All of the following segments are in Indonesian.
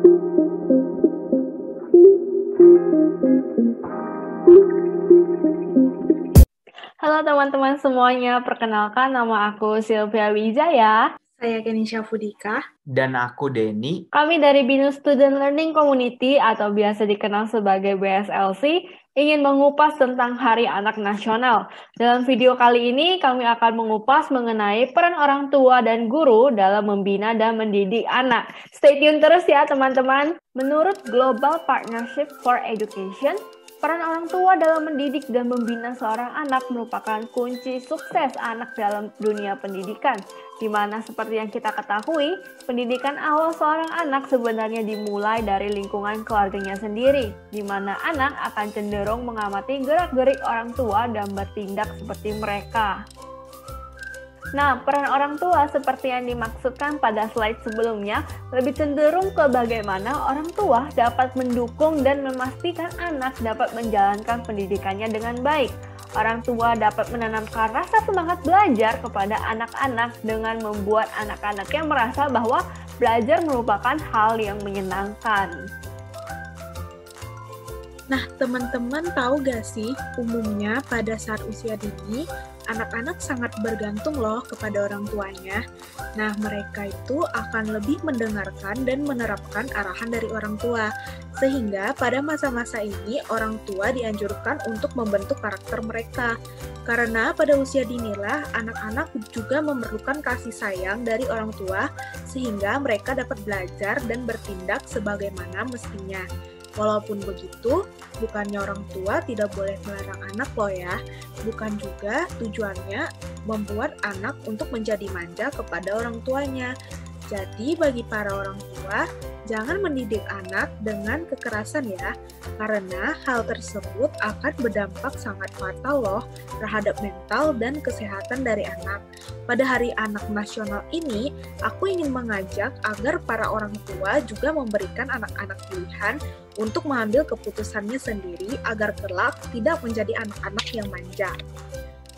Halo teman-teman semuanya, perkenalkan nama aku Sylvia Wijaya. Saya Kenisha Fudika. Dan aku Denny. Kami dari BINUS Student Learning Community atau biasa dikenal sebagai BSLC ingin mengupas tentang Hari Anak Nasional. Dalam video kali ini kami akan mengupas mengenai peran orang tua dan guru dalam membina dan mendidik anak. Stay tune terus ya teman-teman. Menurut Global Partnership for Education, peran orang tua dalam mendidik dan membina seorang anak merupakan kunci sukses anak dalam dunia pendidikan, di mana seperti yang kita ketahui, pendidikan awal seorang anak sebenarnya dimulai dari lingkungan keluarganya sendiri, di mana anak akan cenderung mengamati gerak-gerik orang tua dan bertindak seperti mereka. Nah, peran orang tua seperti yang dimaksudkan pada slide sebelumnya lebih cenderung ke bagaimana orang tua dapat mendukung dan memastikan anak dapat menjalankan pendidikannya dengan baik. Orang tua dapat menanamkan rasa semangat belajar kepada anak-anak dengan membuat anak-anaknya merasa bahwa belajar merupakan hal yang menyenangkan. Nah, teman-teman tahu gak sih, umumnya pada saat usia dini, anak-anak sangat bergantung loh kepada orang tuanya. Nah, mereka itu akan lebih mendengarkan dan menerapkan arahan dari orang tua. Sehingga pada masa-masa ini, orang tua dianjurkan untuk membentuk karakter mereka. Karena pada usia dinilah, anak-anak juga memerlukan kasih sayang dari orang tua, sehingga mereka dapat belajar dan bertindak sebagaimana mestinya. Walaupun begitu, bukannya orang tua tidak boleh melarang anak loh ya. Bukan juga tujuannya membuat anak untuk menjadi manja kepada orang tuanya. Jadi bagi para orang tua, jangan mendidik anak dengan kekerasan ya, karena hal tersebut akan berdampak sangat fatal loh terhadap mental dan kesehatan dari anak. Pada Hari Anak Nasional ini, aku ingin mengajak agar para orang tua juga memberikan anak-anak pilihan untuk mengambil keputusannya sendiri agar kelak tidak menjadi anak-anak yang manja.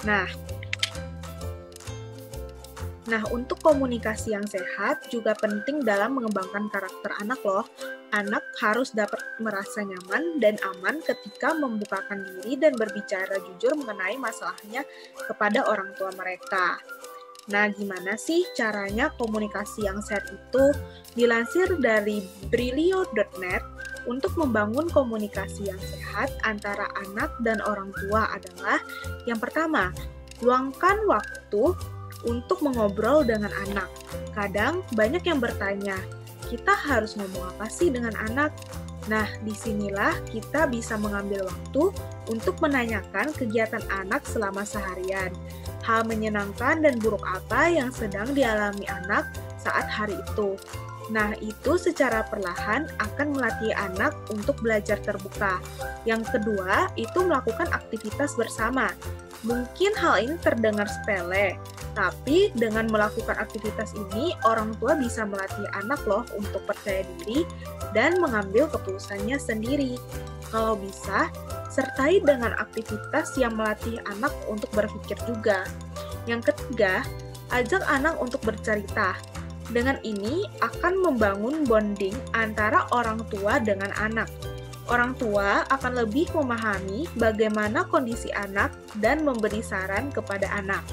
Nah, untuk komunikasi yang sehat juga penting dalam mengembangkan karakter anak loh. Anak harus dapat merasa nyaman dan aman ketika membukakan diri dan berbicara jujur mengenai masalahnya kepada orang tua mereka. Nah, gimana sih caranya komunikasi yang sehat itu? Dilansir dari Brilio.net, untuk membangun komunikasi yang sehat antara anak dan orang tua adalah yang pertama, luangkan waktu untuk mengobrol dengan anak. Kadang banyak yang bertanya, kita harus ngomong apa sih dengan anak? Nah, disinilah kita bisa mengambil waktu untuk menanyakan kegiatan anak selama seharian. Hal menyenangkan dan buruk apa yang sedang dialami anak saat hari itu. Nah, itu secara perlahan akan melatih anak untuk belajar terbuka. Yang kedua, itu melakukan aktivitas bersama. Mungkin hal ini terdengar sepele, tapi dengan melakukan aktivitas ini, orang tua bisa melatih anak loh untuk percaya diri dan mengambil keputusannya sendiri. Kalau bisa, sertai dengan aktivitas yang melatih anak untuk berpikir juga. Yang ketiga, ajak anak untuk bercerita. Dengan ini akan membangun bonding antara orang tua dengan anak. Orang tua akan lebih memahami bagaimana kondisi anak dan memberi saran kepada anak.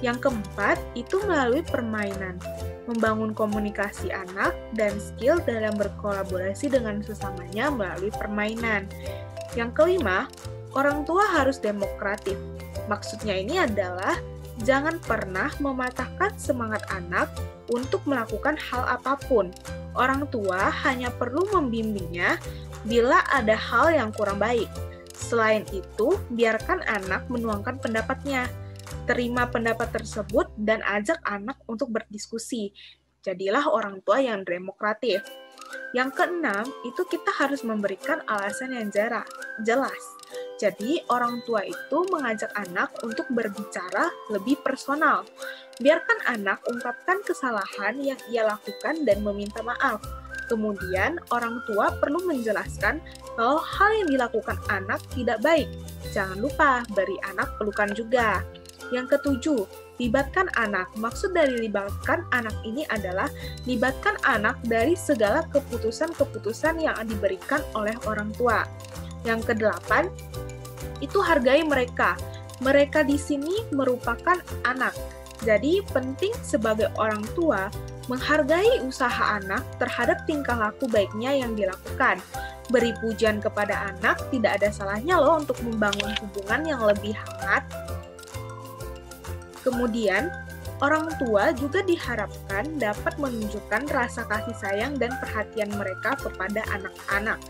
Yang keempat, itu melalui permainan, membangun komunikasi anak dan skill dalam berkolaborasi dengan sesamanya melalui permainan. Yang kelima, orang tua harus demokratif. Maksudnya ini adalah jangan pernah mematahkan semangat anak untuk melakukan hal apapun. Orang tua hanya perlu membimbingnya bila ada hal yang kurang baik. Selain itu, biarkan anak menuangkan pendapatnya. Terima pendapat tersebut dan ajak anak untuk berdiskusi. Jadilah orang tua yang demokratif. Yang keenam, itu kita harus memberikan alasan yang jelas. Jadi, orang tua itu mengajak anak untuk berbicara lebih personal. Biarkan anak ungkapkan kesalahan yang ia lakukan dan meminta maaf. Kemudian, orang tua perlu menjelaskan kalau hal yang dilakukan anak tidak baik. Jangan lupa beri anak pelukan juga. Yang ketujuh, Libatkan anak. Maksud dari libatkan anak ini adalah libatkan anak dari segala keputusan-keputusan yang diberikan oleh orang tua. Yang kedelapan, itu hargai mereka. Mereka di sini merupakan anak. Jadi penting sebagai orang tua menghargai usaha anak terhadap tingkah laku baiknya yang dilakukan. Beri pujian kepada anak tidak ada salahnya loh untuk membangun hubungan yang lebih hangat. Kemudian, orang tua juga diharapkan dapat menunjukkan rasa kasih sayang dan perhatian mereka kepada anak-anak.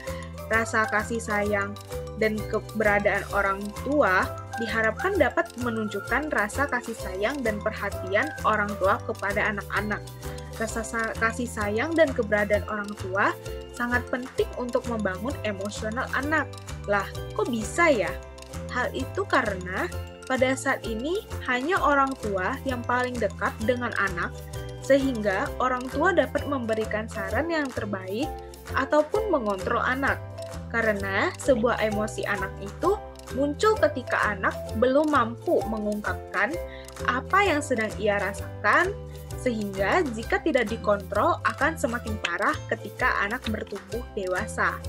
Rasa kasih sayang dan keberadaan orang tua diharapkan dapat menunjukkan rasa kasih sayang dan perhatian orang tua kepada anak-anak. Rasa kasih sayang dan keberadaan orang tua sangat penting untuk membangun emosional anak. Lah, kok bisa ya? Hal itu karena pada saat ini hanya orang tua yang paling dekat dengan anak, sehingga orang tua dapat memberikan saran yang terbaik ataupun mengontrol anak. Karena sebuah emosi anak itu muncul ketika anak belum mampu mengungkapkan apa yang sedang ia rasakan, sehingga jika tidak dikontrol akan semakin parah ketika anak bertumbuh dewasa.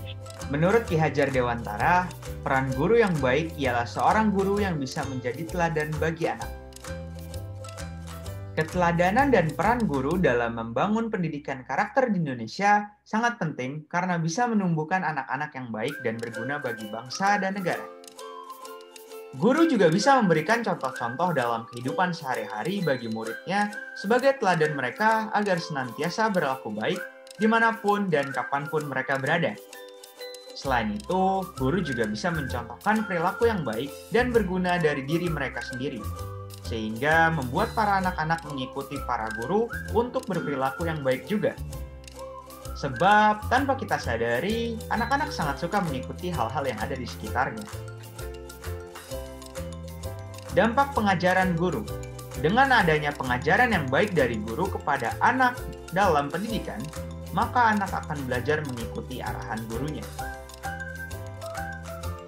Menurut Ki Hajar Dewantara, peran guru yang baik ialah seorang guru yang bisa menjadi teladan bagi anak. Keteladanan dan peran guru dalam membangun pendidikan karakter di Indonesia sangat penting karena bisa menumbuhkan anak-anak yang baik dan berguna bagi bangsa dan negara. Guru juga bisa memberikan contoh-contoh dalam kehidupan sehari-hari bagi muridnya sebagai teladan mereka agar senantiasa berlaku baik dimanapun dan kapanpun mereka berada. Selain itu, guru juga bisa mencontohkan perilaku yang baik dan berguna dari diri mereka sendiri, sehingga membuat para anak-anak mengikuti para guru untuk berperilaku yang baik juga. Sebab tanpa kita sadari, anak-anak sangat suka mengikuti hal-hal yang ada di sekitarnya. Dampak pengajaran guru. Dengan adanya pengajaran yang baik dari guru kepada anak dalam pendidikan, maka anak akan belajar mengikuti arahan gurunya.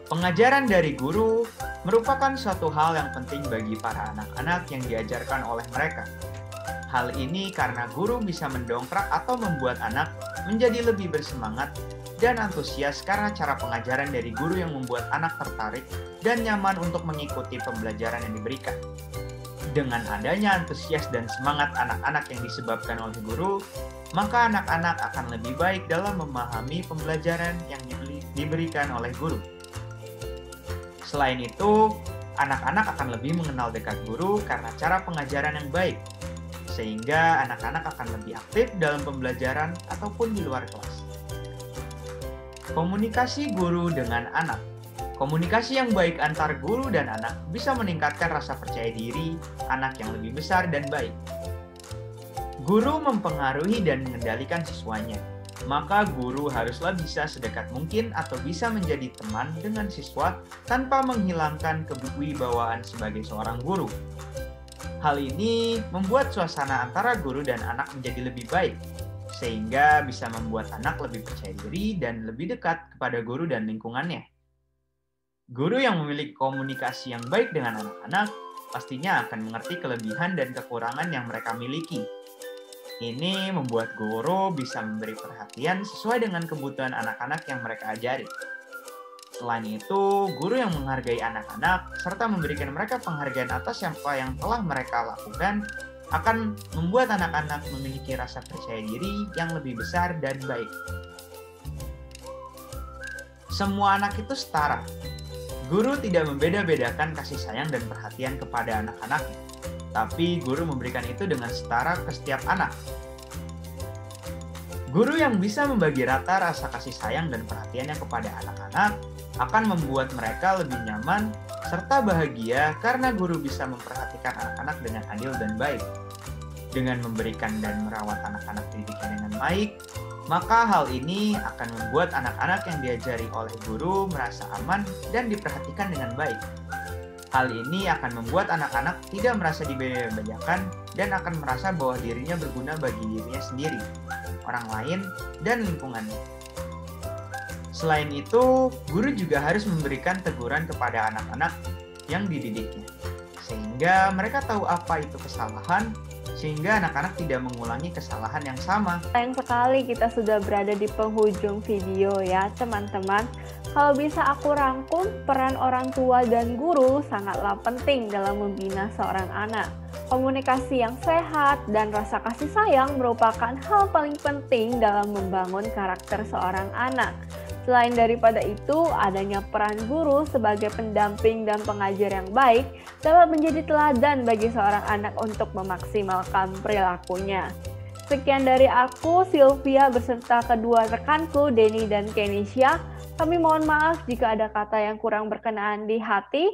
Pengajaran dari guru merupakan suatu hal yang penting bagi para anak-anak yang diajarkan oleh mereka. Hal ini karena guru bisa mendongkrak atau membuat anak menjadi lebih bersemangat dan antusias karena cara pengajaran dari guru yang membuat anak tertarik dan nyaman untuk mengikuti pembelajaran yang diberikan. Dengan adanya antusias dan semangat anak-anak yang disebabkan oleh guru, maka anak-anak akan lebih baik dalam memahami pembelajaran yang diberikan oleh guru. Selain itu, anak-anak akan lebih mengenal dekat guru karena cara pengajaran yang baik, sehingga anak-anak akan lebih aktif dalam pembelajaran ataupun di luar kelas. Komunikasi guru dengan anak. Komunikasi yang baik antar guru dan anak bisa meningkatkan rasa percaya diri anak yang lebih besar dan baik. Guru mempengaruhi dan mengendalikan siswanya, maka guru haruslah bisa sedekat mungkin atau bisa menjadi teman dengan siswa tanpa menghilangkan kewibawaan sebagai seorang guru. Hal ini membuat suasana antara guru dan anak menjadi lebih baik, sehingga bisa membuat anak lebih percaya diri dan lebih dekat kepada guru dan lingkungannya. Guru yang memiliki komunikasi yang baik dengan anak-anak pastinya akan mengerti kelebihan dan kekurangan yang mereka miliki. Ini membuat guru bisa memberi perhatian sesuai dengan kebutuhan anak-anak yang mereka ajari. Selain itu, guru yang menghargai anak-anak serta memberikan mereka penghargaan atas apa yang telah mereka lakukan akan membuat anak-anak memiliki rasa percaya diri yang lebih besar dan baik. Semua anak itu setara. Guru tidak membeda-bedakan kasih sayang dan perhatian kepada anak-anaknya, tapi guru memberikan itu dengan setara ke setiap anak. Guru yang bisa membagi rata rasa kasih sayang dan perhatiannya kepada anak-anak akan membuat mereka lebih nyaman serta bahagia karena guru bisa memperhatikan anak-anak dengan adil dan baik. Dengan memberikan dan merawat anak-anak didiknya dengan baik, maka hal ini akan membuat anak-anak yang diajari oleh guru merasa aman dan diperhatikan dengan baik. Hal ini akan membuat anak-anak tidak merasa dibeda-bedakan dan akan merasa bahwa dirinya berguna bagi dirinya sendiri, orang lain, dan lingkungannya. Selain itu, guru juga harus memberikan teguran kepada anak-anak yang dididiknya, sehingga sehingga mereka tahu apa itu kesalahan, sehingga anak-anak tidak mengulangi kesalahan yang sama. Sayang sekali kita sudah berada di penghujung video ya teman-teman. Kalau bisa aku rangkum, peran orang tua dan guru sangatlah penting dalam membina seorang anak. Komunikasi yang sehat dan rasa kasih sayang merupakan hal paling penting dalam membangun karakter seorang anak. Selain daripada itu, adanya peran guru sebagai pendamping dan pengajar yang baik dapat menjadi teladan bagi seorang anak untuk memaksimalkan perilakunya. Sekian dari aku, Sylvia, beserta kedua rekanku, Denny dan Kenisha. Kami mohon maaf jika ada kata yang kurang berkenaan di hati.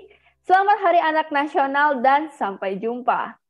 Selamat Hari Anak Nasional dan sampai jumpa.